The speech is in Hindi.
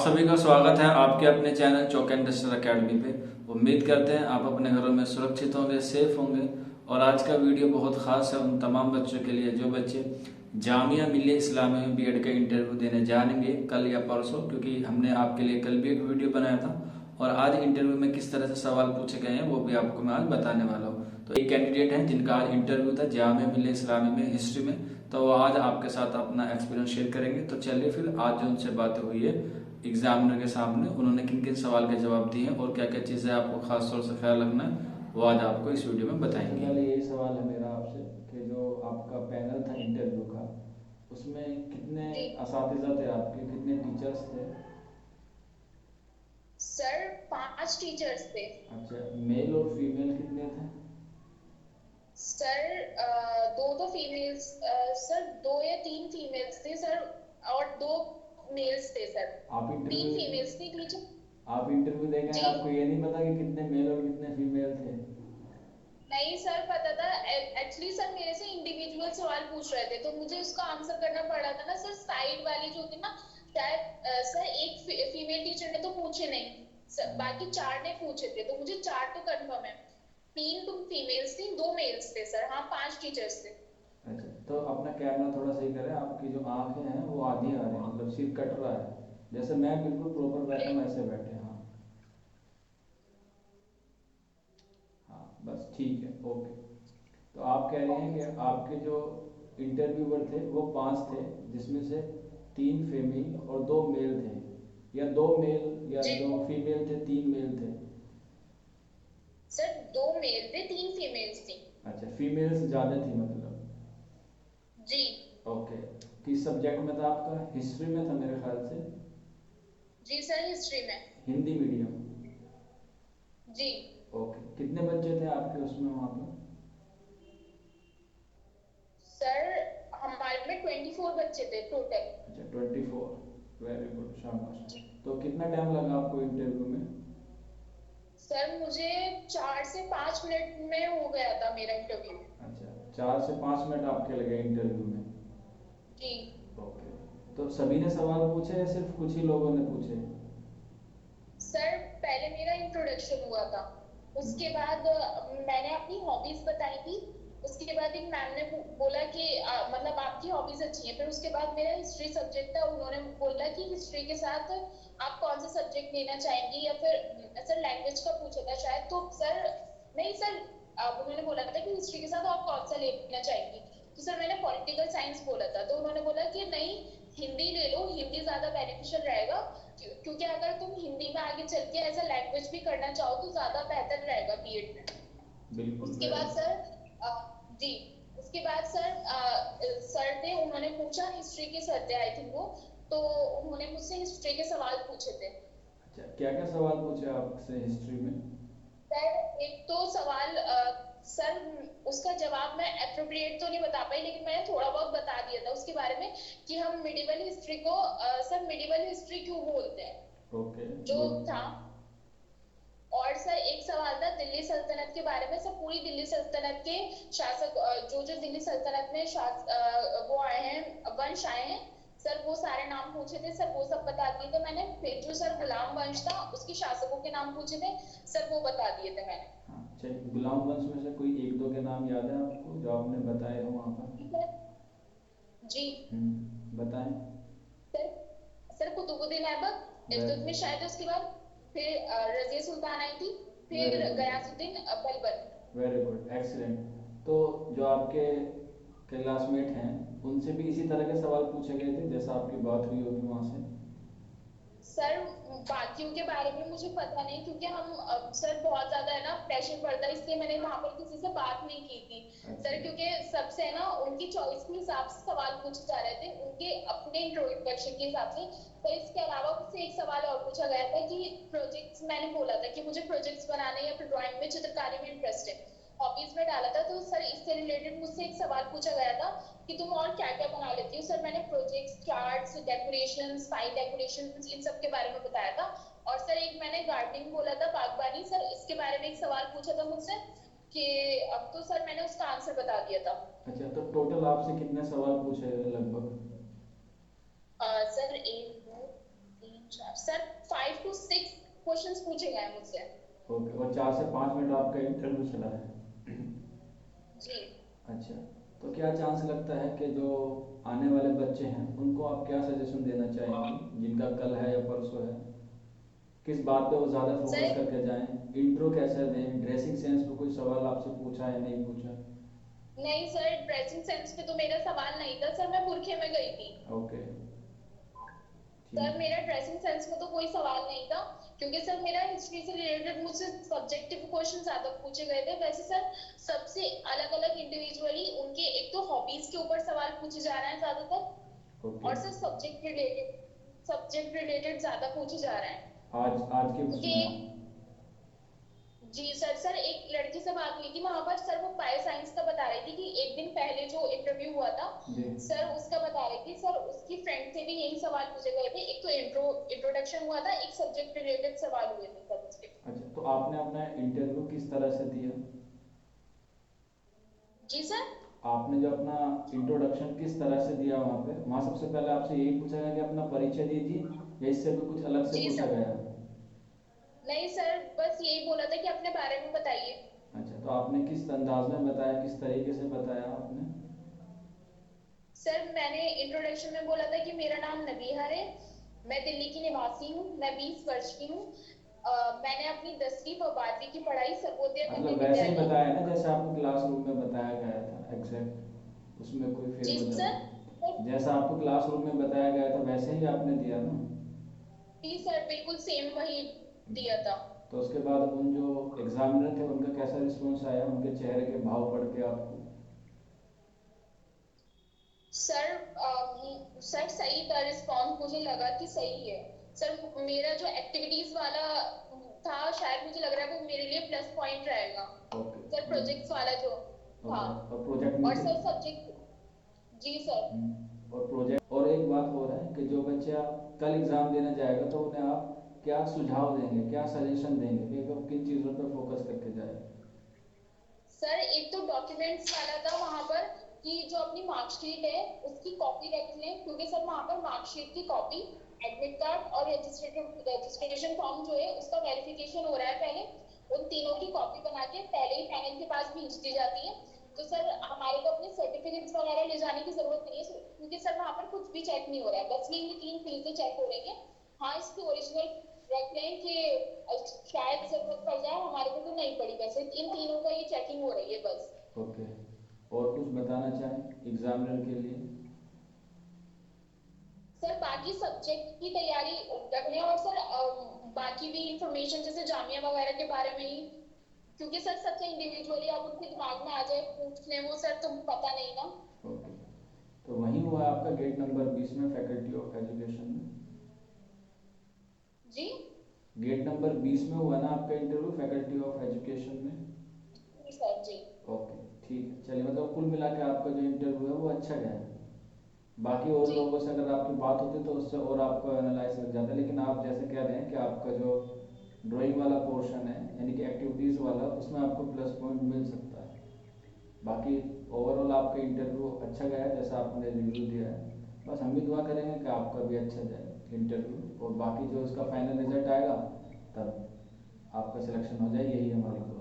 सभी का स्वागत है आपके अपने चैनल चौक इंडस्ट्रियल एकेडमी पे। उम्मीद करते हैं आप अपने घरों में सुरक्षित होंगे, सेफ होंगे। और आज का वीडियो बहुत ख़ास है उन तमाम बच्चों के लिए जो बच्चे जामिया मिल्लिया इस्लामिया में बीएड का इंटरव्यू देने जाएंगे कल या परसों, क्योंकि हमने आपके लिए कल भी एक वीडियो बनाया था और आज इंटरव्यू में किस तरह से सवाल पूछे गए हैं वो भी आपको मैं आज बताने वाला हूँ। तो एक कैंडिडेट हैं जिनका आज इंटरव्यू था जामिया मिल्लिया इस्लामिया में हिस्ट्री में, तो वो आज आपके साथ अपना एक्सपीरियंस शेयर करेंगे। तो चलिए फिर आज जो उनसे बात हुई है एग्जामिनर के सामने, उन्होंने किन किन सवाल के जवाब दिए हैं और क्या क्या चीज़ें आपको खास तौर से ख्याल रखना है वो आज आपको इस वीडियो में बताएंगे। पहले यही सवाल है मेरा आपसे कि जो आपका पैनल था इंटरव्यू का, उसमें कितने असातिज़ा थे आपके, कितने टीचर्स थे? सर 5 टीचर्स थे। अच्छा, मेल और फीमेल कितने थे? सर दो तो फीमेल्स, सर 2 या 3 फीमेल्स थे सर, और 2 मेल्स थे सर। आप तीन इंटरव्यू फीमेल्स थी टीचर। आप इंटरव्यू दे गए, जी आपको ये नहीं पता कि कितने मेल और कितने फीमेल थे? नहीं सर, पता था। एक्चुअली सर मेरे से इंडिविजुअल सवाल पूछ रहे थे तो मुझे उसका आंसर करना पड़ रहा था ना सर। साइड वाली जो थी ना, शायद सर एक फीमेल टीचर ने तो पूछे नहीं सर, बाकी 4 ने पूछे थे, तो मुझे 4 तो कंफर्म है। 3 तुम फीमेल्स थी, 2 मेल्स थे सर। हाँ, 5 टीचर्स थे। अच्छा, तो अपना कैमरा थोड़ा सही करें, आपकी जो आंखें हैं वो आधी आ रही हैं, मतलब सिर कट रहा है। जैसे मैं बिल्कुल प्रॉपर बैठा हूँ ऐसे बैठे। हाँ हाँ, बस ठीक है, ओके। तो आप कह रहे हैं कि आपके जो इंटरव्यूअर थे वो 5 थे, जिसमें से 3 फीमेल और 2 मेल थे, या 2 मेल या जी 2 फीमेल थे, 3 मेल थे? सर, 2 मेल थे, 3 फीमेल्स थी। अच्छा, फीमेल्स ज़्यादा थी मतलब। जी ओके। किस सब्जेक्ट में था आपका? हिस्ट्री में था मेरे ख्याल से। जी सर, हिस्ट्री में। हिंदी मीडियम? जी ओके, कितने बच्चे थे आपके उसमें वहाँ पे? सर, हमारे में 24 बच्चे थे टोटल। अच्छा, 24। वेरी गुड, शाबाश। जी तो कितना टाइम लगा आपको इंटरव्यू में? सर, मुझे 4 से 5 मिनट में हो गया था मेरा इंटरव्यू। अच्छा, 4 से 5 मिनट आपके लगे इंटरव्यू में। जी ओके। तो सभी ने सवाल पूछे या सिर्फ कुछ ही लोगों ने पूछे? सर, पहले मेरा इंट्रोडक्शन हुआ था। उसके बाद मैंने अपनी हॉबीज बताई थी। उसके बाद एक मैम ने बोला कि मतलब आपकी हॉबीज अच्छी हैं। फिर उसके बाद मेरा हिस्ट्री सब्जेक्ट था, उन्होंने बोला कि हिस्ट्री के साथ आप कौन सा सब्जेक्ट लेना चाहेंगी, या फिर सर लैंग्वेज का पूछा था शायद, तो सर नहीं सर, उन्होंने बोला था कि हिस्ट्री के साथ आप कौन सा लेना चाहेंगी। तो सर मैंने पॉलिटिकल साइंस बोला था, तो उन्होंने बोला कि नहीं, हिंदी ले लो, हिंदी ज्यादा बेनिफिशियल रहेगा। क्योंकि अगर तुम हिंदी में आगे चल के एज अ लैंग्वेज भी करना चाहो तो ज्यादा बेहतर रहेगा बीएड में। बिल्कुल, उसके वेरी बाद सर जी उसके बाद सर थे, उन्होंने पूछा, हिस्ट्री के सर थे आई थिंक वो, तो उन्होंने मुझसे हिस्ट्री के सवाल पूछे थे। अच्छा, क्या क्या सवाल पूछे आपसे हिस्ट्री में? सर एक तो सवाल सर उसका जवाब मैं एप्रोप्रिएट तो नहीं बता पाई, लेकिन मैंने थोड़ा बहुत बता दिया था उसके बारे में कि हम मिडिवल हिस्ट्री को सर मिडिवल हिस्ट्री क्यों बोलते हैं, ओके, जो गुड। था। और सर एक सवाल था दिल्ली सल्तनत के बारे में। सर पूरी दिल्ली सल्तनत के शासक, जो जो दिल्ली सल्तनत में वो आए हैं, वंश आए हैं, सर वो सारे नाम पूछे थे। सर वो सब बता दिए थे मैंने। फिर जो सर गुलाम वंश था उसके शासकों के नाम पूछे थे, सर वो बता दिए थे मैंने। हाँ, चलिए, गुलाम वंश में से कोई एक दो के नाम याद है आपको जो आपने बताए हो वहाँ पर? ठीक है जी। बताएं। Sir sir Qutubuddin Aibak, very Iltutmish शायद उसके बाद। फिर रजिया सुल्तान आई थी। वेरी फिर good, Ghiyasuddin Balban. Very good, excellent. तो जो आपके क्लासमेट हैं उनसे भी इसी तरह के सवाल पूछे गए थे जैसा आपकी बात हुई होगी वहाँ से? सर बाकियों के बारे में मुझे पता नहीं, क्योंकि हम सर बहुत ज्यादा है ना प्रेशर पड़ता है, इसलिए मैंने वहां पर किसी से बात नहीं की थी। अच्छा। सर क्योंकि सबसे है ना उनकी चॉइस के हिसाब से सवाल पूछे जा रहे थे, उनके अपने इंट्रोडक्शन के हिसाब से। तो इसके अलावा मुझसे एक सवाल और पूछा गया था कि प्रोजेक्ट्स, मैंने बोला था कि मुझे प्रोजेक्ट्स बनाने या फिर ड्राइंग में, चित्रकारी में इंटरेस्ट है, हॉबीज में डाला था। तो सर इससे रिलेटेड मुझसे एक सवाल पूछा गया था कि तुम और क्या क्या बना लेती हो। सर मैंने projects, charts, decorations, file decorations, इन सब के बारे में बताया था। और सर एक मैंने गार्डनिंग बोला था, बागबानी, सर इसके बारे में एक सवाल पूछा था मुझसे कि अब तो सर मैंने उसका आंसर बता दिया था। अच्छा, तो टोटल आपसे कितने सवाल पूछे लगभग? सर 1 2 3 सर 5 to 6 क्वेश्चंस पूछे गए मुझसे। ओके, और 4 से 5 मिनट आपका इंटरव्यू चला है। जी अच्छा, तो क्या चांस लगता है कि जो आने वाले बच्चे हैं उनको आप क्या सजेशन देना चाहेंगे, जिनका कल है या परसों है, किस बात पे वो ज़्यादा फोकस सर। करके जाएं, इंट्रो कैसे दें, ड्रेसिंग सेंस पे कोई सवाल आपसे पूछा या नहीं पूछा? नहीं सर, ड्रेसिंग सेंस पे तो मेरा सवाल नहीं था सर, मैं बुरखे में गई थी। ओके, सर ठीक। मेरा ड्रेसिंग सेंस में तो कोई सवाल नहीं था, क्योंकि सर मेरा हिस्ट्री से रिलेटेड मुझसे सब्जेक्टिव क्वेश्चन ज्यादा पूछे गए थे। वैसे सर सबसे अलग अलग इंडिविजुअली उनके एक तो हॉबीज के ऊपर सवाल पूछे जा रहे हैं ज्यादातर, ओके, और सर सब्जेक्ट रिलेटेड ज्यादा पूछे जा रहे हैं। आज आज के क्योंकि उसमें। एक, जी सर, एक लड़की से बात हुई थी वहां पर सर, वो बायो साइंस का बता रही थी कि एक दिन पहले जो इंटरव्यू हुआ था जी। सर, उसका बता रही थी सर, उसकी फ्रेंड से भी यही सवाल पूछे गए थे। एक तो इंट्रोडक्शन हुआ था, एक सब्जेक्ट रिलेटेड सवाल हुए थे सर उसके। अच्छा, तो आपने अपना इंटरव्यू किस तरह से दिया? जी सर। आपने जो अपना इंट्रोडक्शन किस तरह से दिया वहाँ पे, वहाँ सबसे पहले आपसे यही पूछा गया कि अपना परिचय दीजिए, या इससे भी कुछ अलग से जी पूछा सर। गया? नहीं सर, बस यही बोला था कि अपने बारे में बताइए। अच्छा, तो आपने किस अंदाज में बताया, किस तरीके से बताया आपने? सर मैंने इंट्रोडक्शन में बोला था कि मेरा नाम नबीहा है, मैं दिल्ली की निवासी हूँ, मैं 20 वर्ष की हूँ। मैंने अपनी 10वीं व 12वीं की पढ़ाई सर्वोदय कन्या मतलब वैसे ही विद्यालय। बताया ना जैसे आपको क्लासरूम में बताया गया था एग्जैक्ट, उसमें कोई जी फेरबदल सर। नहीं? जैसा आपको क्लासरूम में बताया गया था वैसे ही आपने दिया ना? जी सर, बिल्कुल सेम वही दिया था। तो उसके बाद उन जो एग्जामिनर थे उनका कैसा रिस्पॉन्स आया, उनके चेहरे के भाव पढ़ के आपको? सर सर सही था रिस्पॉन्स, मुझे लगा कि सही है। सर मेरा जो एक्टिविटीज वाला था, शायद मुझे लग रहा है वो मेरे लिए प्लस पॉइंट रहेगा। ओके। सर प्रोजेक्ट्स वाला जो था, ओके, और प्रोजेक्ट और मीटिंग। Sir subject. जी सर। और प्रोजेक्ट, और एक बात हो रहा है कि जो बच्चा कल एग्ज़ाम देने जाएगा तो उन्हें आप क्या सुझाव देंगे, क्या सजेशन देंगे कि वो किन चीज़ों पर फोकस करके जाए? सर एक तो डॉक्यूमेंट्स वाला था वहां पर, कि जो अपनी मार्कशीट है उसकी कॉपी रख लें, क्योंकि सर वहां पर मार्कशीट की कॉपी, एडमिट कार्ड और रजिस्ट्रेशन फॉर्म जो है उसका वेरिफिकेशन हो रहा है पहले, उन तीनों की कॉपी बना के पहले ही पैनल के पास भेज दी जाती है। तो सर हमारे को अपने सर्टिफिकेट्स वगैरह ले जाने की जरूरत नहीं है, क्योंकि सर वहां पर कुछ भी चेक नहीं हो रहा है, बस ये 3 चीजें चेक हो रही है। हाँ, इसकी ओरिजिनल रख लें कि शायद जरूरत पड़ जाए, हमारे को तो नहीं पड़ी, वैसे इन तीनों का ही चेकिंग हो रही है बस। ओके, और कुछ बताना चाहें एग्जामिनर के लिए? सर बाकी सब्जेक्ट की तैयारी रख लें, और सर बाकी भी इंफॉर्मेशन जैसे जामिया वगैरह के बारे में ही, क्योंकि सर सबसे इंडिविजुअली आप उनके दिमाग में आ जाए पूछ लें, वो सर तुम पता नहीं ना। ओके, तो वहीं हुआ आपका गेट नंबर 20 में, फैकल्टी ऑफ एजुकेशन में? जी। गेट नंबर 20 में हुआ ना आपका इंटरव्यू, फैकल्टी ऑफ एजुकेशन में? जी सर। जी। ओके, ठीक है, चलिए, मतलब कुल मिला के आपका जो इंटरव्यू है वो अच्छा गया है। बाकी और जी लोगों से अगर आपकी बात होती तो उससे और आपको एनालाइज लग जाता, लेकिन आप जैसे कह रहे हैं कि आपका जो ड्राइंग वाला पोर्शन है यानी कि एक्टिविटीज़ वाला, उसमें आपको प्लस पॉइंट मिल सकता है। बाकी ओवरऑल आपका इंटरव्यू अच्छा गया है जैसा आपने रिव्यू दिया है। बस हम भी दुआ करेंगे कि आपका भी अच्छा जाए इंटरव्यू, और बाकी जो इसका फाइनल रिजल्ट आएगा तब आपका सिलेक्शन हो जाए, यही हमारी दुआ है।